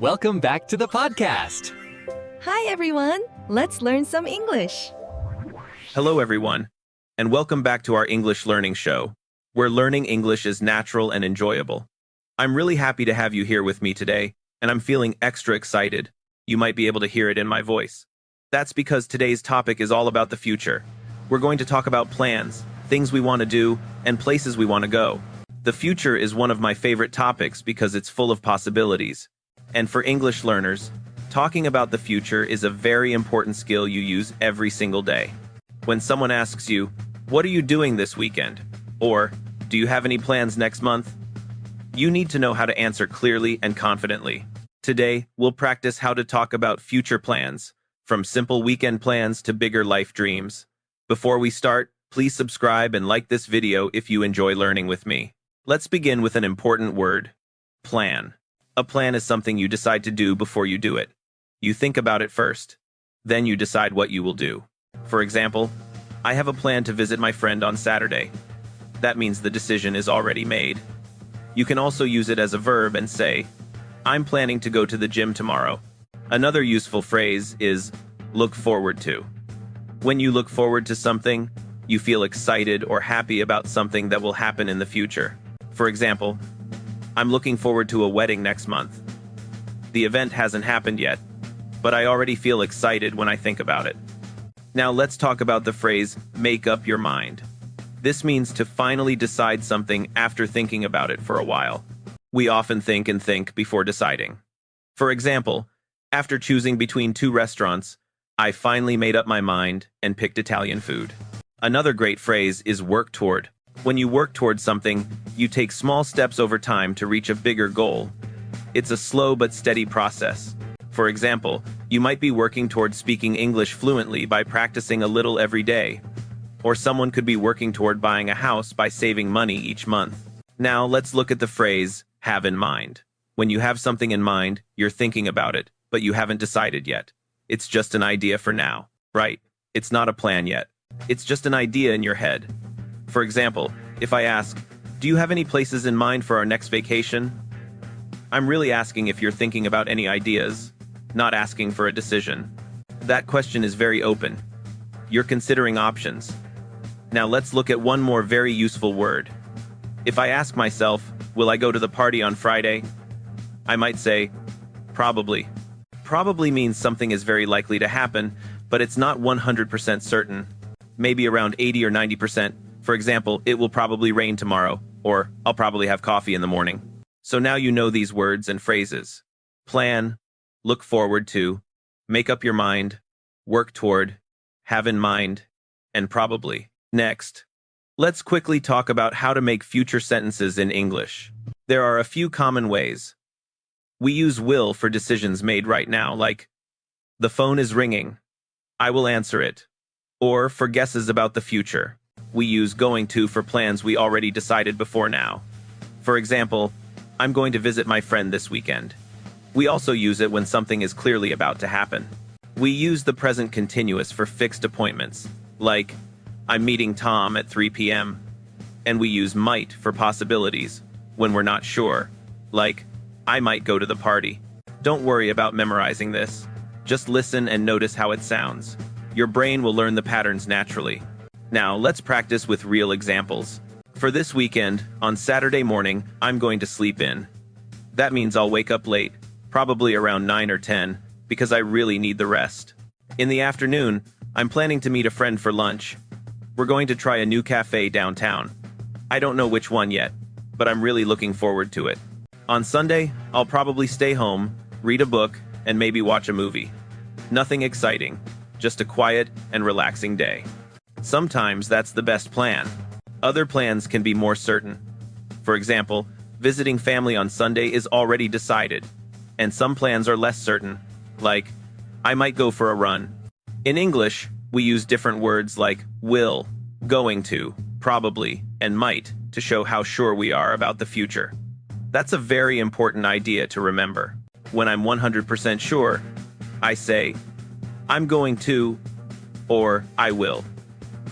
Welcome back to the podcast. Hi everyone, let's learn some English. Hello everyone, and welcome back to our English learning show, where learning English is natural and enjoyable. I'm really happy to have you here with me today, and I'm feeling extra excited. You might be able to hear it in my voice. That's because today's topic is all about the future. We're going to talk about plans, things we want to do, and places we want to go. The future is one of my favorite topics because it's full of possibilities. And for English learners, talking about the future is a very important skill you use every single day. When someone asks you, "What are you doing this weekend?" or "Do you have any plans next month?" you need to know how to answer clearly and confidently. Today, we'll practice how to talk about future plans, from simple weekend plans to bigger life dreams. Before we start, please subscribe and like this video if you enjoy learning with me. Let's begin with an important word: plan. A plan is something you decide to do before you do it. You think about it first, then you decide what you will do. For example, I have a plan to visit my friend on Saturday. That means the decision is already made. You can also use it as a verb and say, "I'm planning to go to the gym tomorrow." Another useful phrase is look forward to. When you look forward to something, you feel excited or happy about something that will happen in the future. For example, I'm looking forward to a wedding next month. The event hasn't happened yet, but I already feel excited when I think about it. Now let's talk about the phrase, make up your mind. This means to finally decide something after thinking about it for a while. We often think and think before deciding. For example, after choosing between two restaurants, I finally made up my mind and picked Italian food. Another great phrase is work toward. When you work toward something, you take small steps over time to reach a bigger goal. It's a slow but steady process. For example, you might be working toward speaking English fluently by practicing a little every day. Or someone could be working toward buying a house by saving money each month. Now let's look at the phrase, have in mind. When you have something in mind, you're thinking about it, but you haven't decided yet. It's just an idea for now, right? It's not a plan yet. It's just an idea in your head. For example, if I ask, "Do you have any places in mind for our next vacation?" I'm really asking if you're thinking about any ideas, not asking for a decision. That question is very open. You're considering options. Now let's look at one more very useful word. If I ask myself, "Will I go to the party on Friday?" I might say, "Probably." Probably means something is very likely to happen, but it's not 100% certain. Maybe around 80 or 90%. For example, "It will probably rain tomorrow," or "I'll probably have coffee in the morning." So now you know these words and phrases. Plan, look forward to, make up your mind, work toward, have in mind, and probably. Next, let's quickly talk about how to make future sentences in English. There are a few common ways. We use will for decisions made right now, like, "The phone is ringing. I will answer it." Or for guesses about the future, we use going to for plans we already decided before now. For example, "I'm going to visit my friend this weekend." We also use it when something is clearly about to happen. We use the present continuous for fixed appointments, like, "I'm meeting Tom at 3 p.m. And we use might for possibilities when we're not sure, like, "I might go to the party." Don't worry about memorizing this. Just listen and notice how it sounds. Your brain will learn the patterns naturally. Now, let's practice with real examples. For this weekend, on Saturday morning, I'm going to sleep in. That means I'll wake up late, probably around 9 or 10, because I really need the rest. In the afternoon, I'm planning to meet a friend for lunch. We're going to try a new cafe downtown. I don't know which one yet, but I'm really looking forward to it. On Sunday, I'll probably stay home, read a book, and maybe watch a movie. Nothing exciting, just a quiet and relaxing day. Sometimes that's the best plan. Other plans can be more certain. For example, visiting family on Sunday is already decided, and some plans are less certain, like, "I might go for a run." In English, we use different words like will, going to, probably, and might to show how sure we are about the future. That's a very important idea to remember. When I'm 100% sure, I say, "I'm going to," or "I will."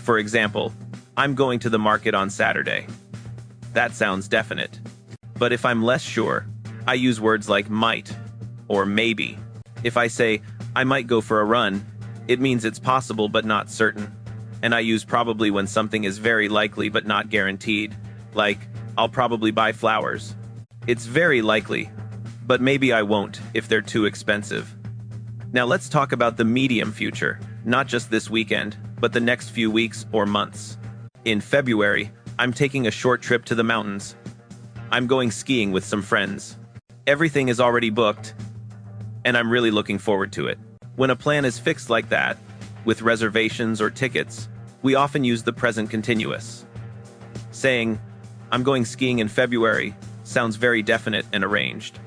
For example, "I'm going to the market on Saturday." That sounds definite. But if I'm less sure, I use words like might, or maybe. If I say, I might go for a run, it means it's possible but not certain. And I use probably when something is very likely but not guaranteed. Like, I'll probably buy flowers. It's very likely, but maybe I won't if they're too expensive. Now let's talk about the medium future, not just this weekend, but the next few weeks or months. In February, I'm taking a short trip to the mountains. I'm going skiing with some friends. Everything is already booked, and I'm really looking forward to it. When a plan is fixed like that, with reservations or tickets, we often use the present continuous. Saying, I'm going skiing in February, sounds very definite and arranged.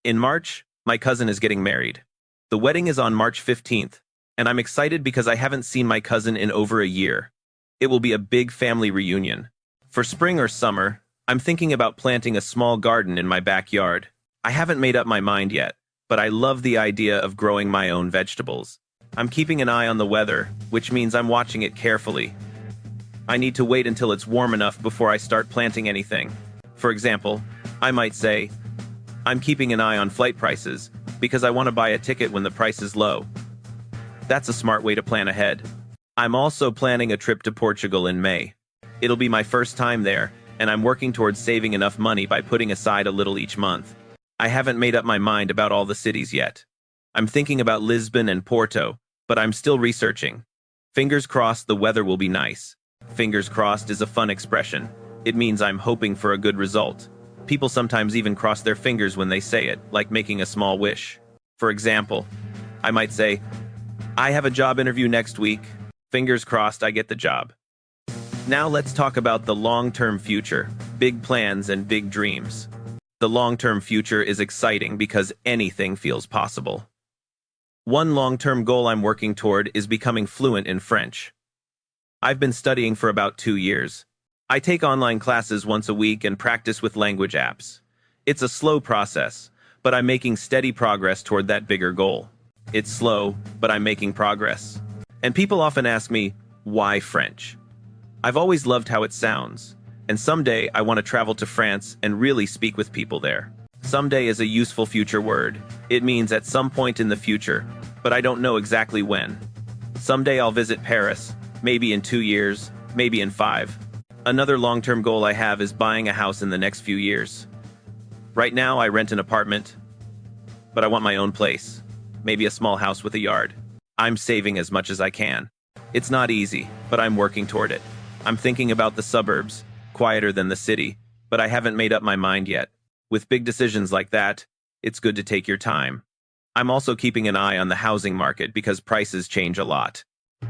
In March, my cousin is getting married. The wedding is on March 15th, and I'm excited because I haven't seen my cousin in over a year. It will be a big family reunion. For spring or summer, I'm thinking about planting a small garden in my backyard. I haven't made up my mind yet, but I love the idea of growing my own vegetables. I'm keeping an eye on the weather, which means I'm watching it carefully. I need to wait until it's warm enough before I start planting anything. For example, I might say, I'm keeping an eye on flight prices because I want to buy a ticket when the price is low. That's a smart way to plan ahead. I'm also planning a trip to Portugal in May. It'll be my first time there, and I'm working towards saving enough money by putting aside a little each month. I haven't made up my mind about all the cities yet. I'm thinking about Lisbon and Porto, but I'm still researching. Fingers crossed the weather will be nice. Fingers crossed is a fun expression. It means I'm hoping for a good result. People sometimes even cross their fingers when they say it, like making a small wish. For example, I might say, I have a job interview next week. Fingers crossed I get the job. Now let's talk about the long-term future, big plans and big dreams. The long-term future is exciting because anything feels possible. One long-term goal I'm working toward is becoming fluent in French. I've been studying for about 2 years. I take online classes once a week and practice with language apps. It's a slow process, but I'm making steady progress toward that bigger goal. It's slow, but I'm making progress. And people often ask me, why French? I've always loved how it sounds, and someday I want to travel to France and really speak with people there. Someday is a useful future word. It means at some point in the future, but I don't know exactly when. Someday I'll visit Paris, maybe in 2 years, maybe in 5. Another long-term goal I have is buying a house in the next few years. Right now I rent an apartment, but I want my own place, maybe a small house with a yard. I'm saving as much as I can. It's not easy, but I'm working toward it. I'm thinking about the suburbs, quieter than the city, but I haven't made up my mind yet. With big decisions like that, it's good to take your time. I'm also keeping an eye on the housing market because prices change a lot.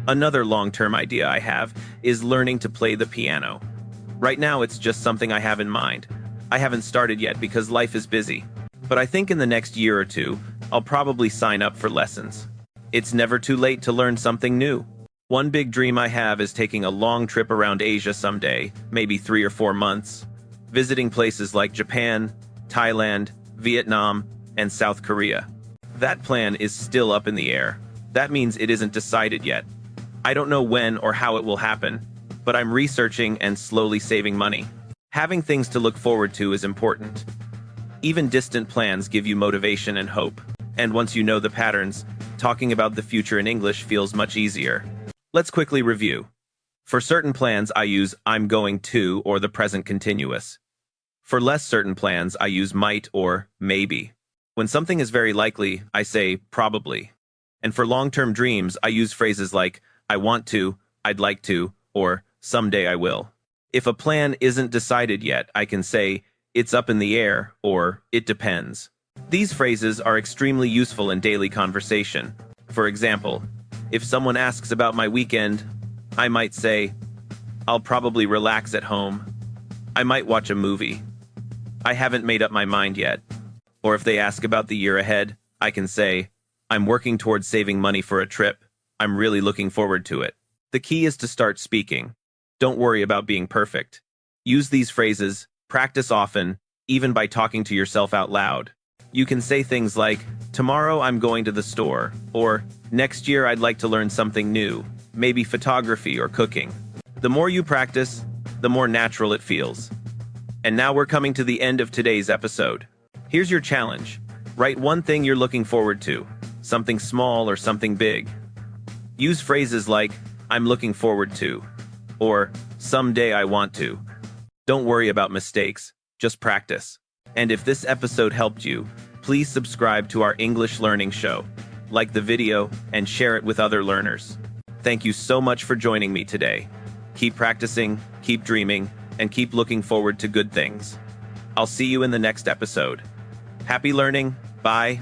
Another long-term idea I have is learning to play the piano. Right now it's just something I have in mind. I haven't started yet because life is busy, but I think in the next year or two, I'll probably sign up for lessons. It's never too late to learn something new. One big dream I have is taking a long trip around Asia someday, maybe 3 or 4 months, visiting places like Japan, Thailand, Vietnam, and South Korea. That plan is still up in the air. That means it isn't decided yet. I don't know when or how it will happen, but I'm researching and slowly saving money. Having things to look forward to is important. Even distant plans give you motivation and hope. And once you know the patterns, talking about the future in English feels much easier. Let's quickly review. For certain plans, I use I'm going to or the present continuous. For less certain plans, I use might or maybe. When something is very likely, I say probably. And for long-term dreams, I use phrases like I want to, I'd like to, or someday I will. If a plan isn't decided yet, I can say it's up in the air or it depends. These phrases are extremely useful in daily conversation. For example, if someone asks about my weekend, I might say, I'll probably relax at home. I might watch a movie. I haven't made up my mind yet. Or if they ask about the year ahead, I can say, I'm working towards saving money for a trip. I'm really looking forward to it. The key is to start speaking. Don't worry about being perfect. Use these phrases, practice often, even by talking to yourself out loud. You can say things like, tomorrow I'm going to the store, or next year I'd like to learn something new, maybe photography or cooking. The more you practice, the more natural it feels. And now we're coming to the end of today's episode. Here's your challenge. Write one thing you're looking forward to, something small or something big. Use phrases like, I'm looking forward to, or someday I want to. Don't worry about mistakes, just practice. And if this episode helped you, please subscribe to our English learning show, like the video, and share it with other learners. Thank you so much for joining me today. Keep practicing, keep dreaming, and keep looking forward to good things. I'll see you in the next episode. Happy learning. Bye.